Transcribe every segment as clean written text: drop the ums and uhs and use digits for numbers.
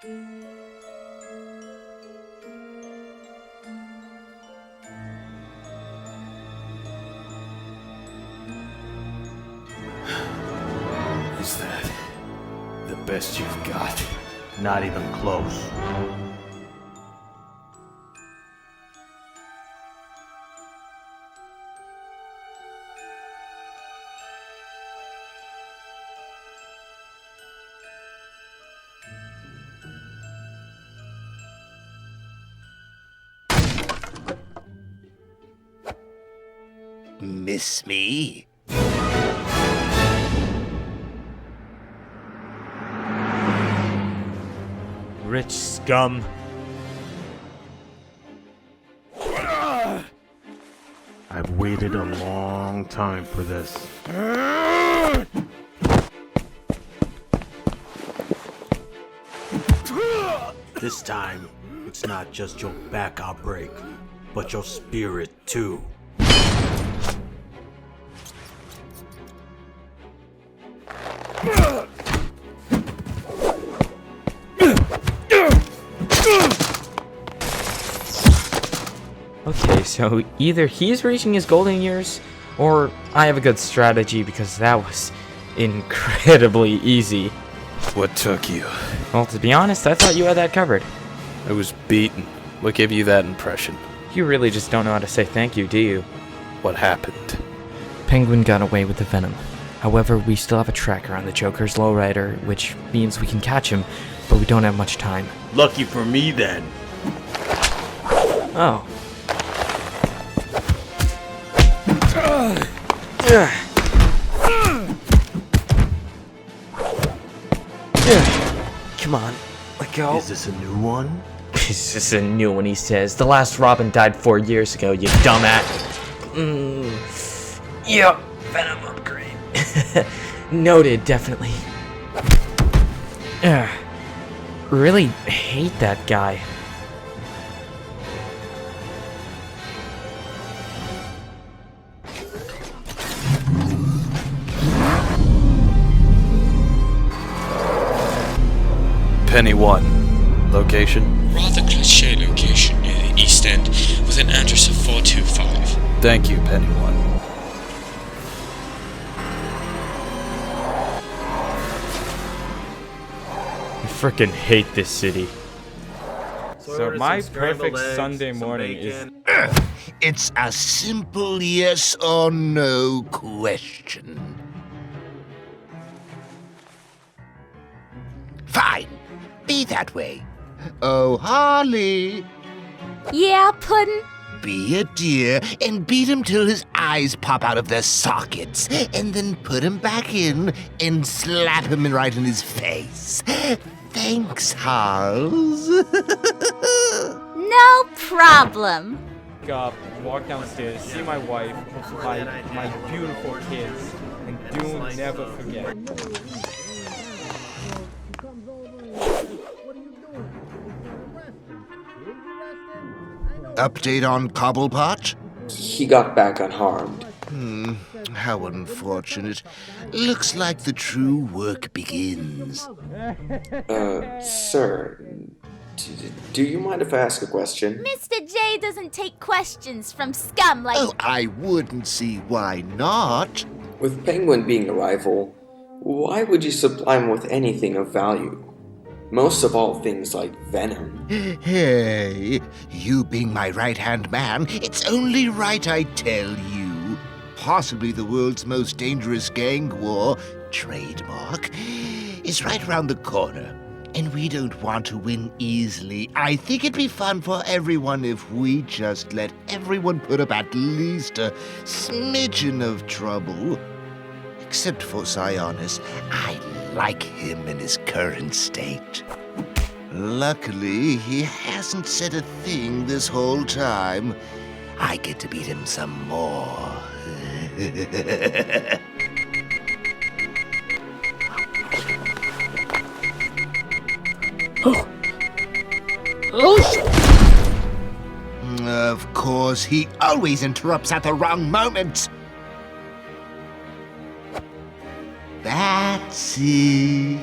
Is that the best you've got? Not even close. Miss me? Rich scum. I've waited a long time for this. This time, it's not just your back I'll break, but your spirit too. Okay, so either he's reaching his golden years, or I have a good strategy because that was incredibly easy. What took you? Well, to be honest, I thought you had that covered. I was beaten. What gave you that impression? You really just don't know how to say thank you, do you? What happened? Penguin got away with the venom. However, we still have a tracker on the Joker's lowrider, which means we can catch him, but we don't have much time. Lucky for me then. Oh. Come on, let go. Is this a new one? This is a new one, he says. The last Robin died 4 years ago, you dumbass. Yep, venom upgrade. Noted, definitely. Really hate that guy. Penny 1. Location? Rather cliché location near the East End with an address of 425. Thank you, Penny 1. I frickin' hate this city. So my perfect Sunday morning is... It's a simple yes or no question. Fine. Be that way. Oh, Harley. Yeah, Puddin'? Be a dear and beat him till his eyes pop out of their sockets, and then put him back in and slap him right in his face. Thanks, Harls. No problem. Walk downstairs, see my wife, my beautiful kids, and do never forget. Update on Cobblepot? He got back unharmed. How unfortunate. Looks like the true work begins. Sir, do you mind if I ask a question? Mr. J doesn't take questions from scum like... Oh, I wouldn't see why not. With Penguin being a rival, why would you supply him with anything of value? Most of all things like venom. Hey, you being my right-hand man, it's only right I tell you. Possibly the world's most dangerous gang war, trademark, is right around the corner. And we don't want to win easily. I think it'd be fun for everyone if we just let everyone put up at least a smidgen of trouble. Except for Sionis, I like him in his current state. Luckily, he hasn't said a thing this whole time. I get to beat him some more. Of course, he always interrupts at the wrong moment. That's it.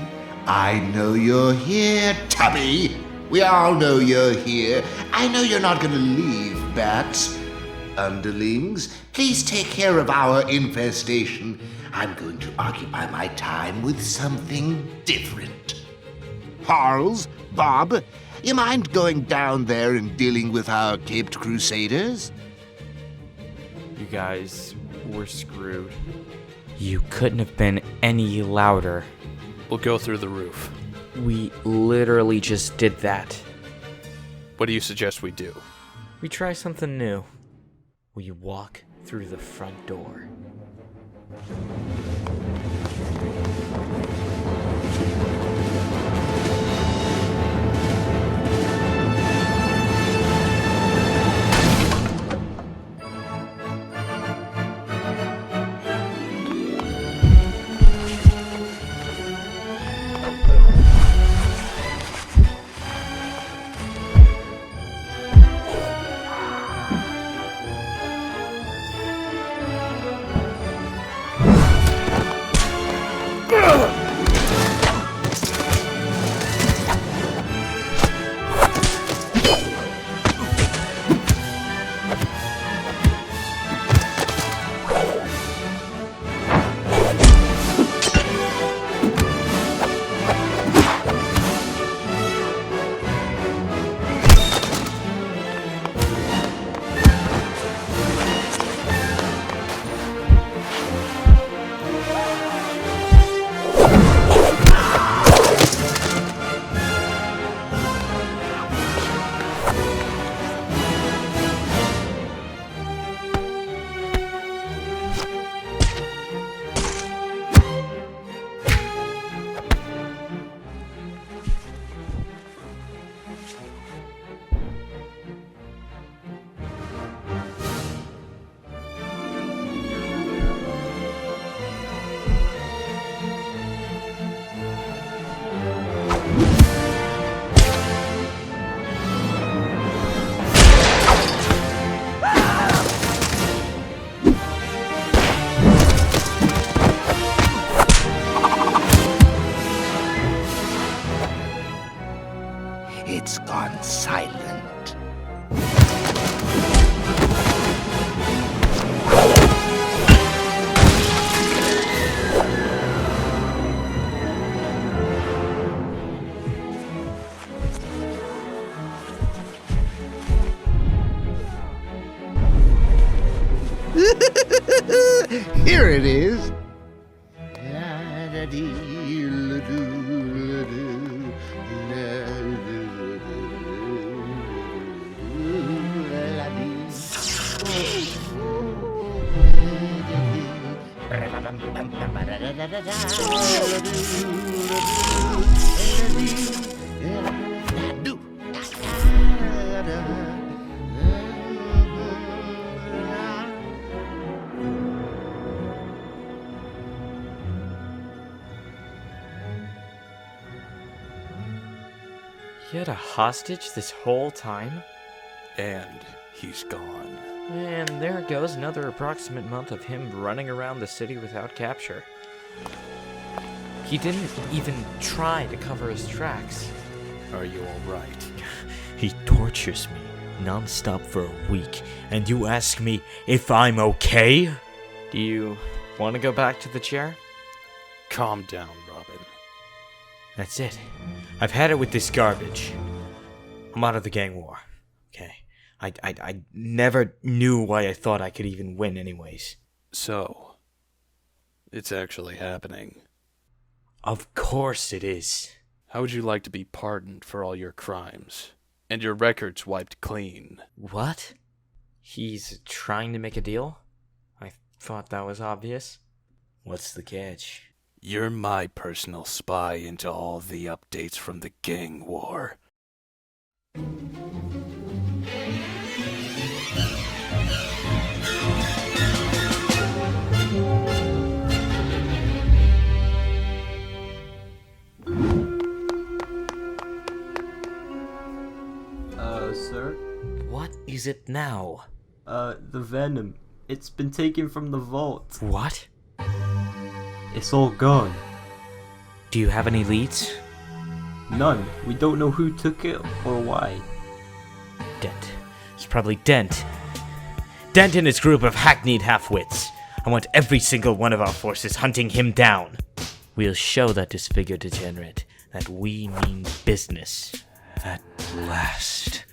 I know you're here, Tubby. We all know you're here. I know you're not gonna leave, bats. Underlings, please take care of our infestation. I'm going to occupy my time with something different. Harles, Bob, you mind going down there and dealing with our caped crusaders? You guys, we're screwed. You couldn't have been any louder. We'll go through the roof. We literally just did that. What do you suggest we do? We try something new. We walk through the front door. It's gone silent. Here it is. You had a hostage this whole time? And he's gone. And there goes another approximate month of him running around the city without capture. He didn't even try to cover his tracks. Are you alright? He tortures me non-stop for a week, and you ask me if I'm okay? Do you want to go back to the chair? Calm down, Robin. That's it. I've had it with this garbage. I'm out of the gang war. Okay. I never knew why I thought I could even win anyways. So, it's actually happening. Of course it is. How would you like to be pardoned for all your crimes? And your records wiped clean? What? He's trying to make a deal? I thought that was obvious. What's the catch? You're my personal spy into all the updates from the gang war. Sir? What is it now? The venom. It's been taken from the vault. What? It's all gone. Do you have any leads? None. We don't know who took it or why. Dent. It's probably Dent. Dent and his group of hackneyed half-wits. I want every single one of our forces hunting him down. We'll show that disfigured degenerate that we mean business. At last.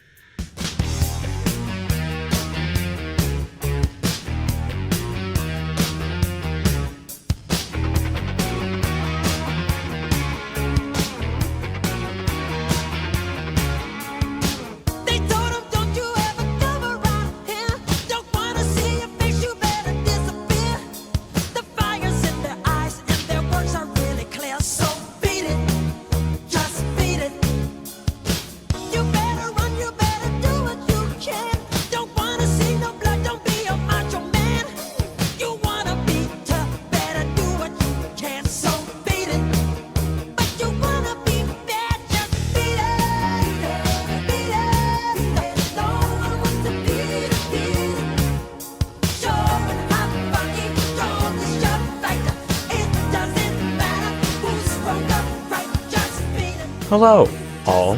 Hello, all.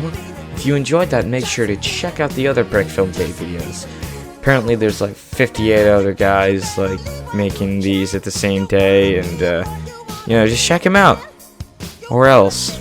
If you enjoyed that, make sure to check out the other Brickfilm Day videos. Apparently there's like 58 other guys like making these at the same day, and just check them out. Or else.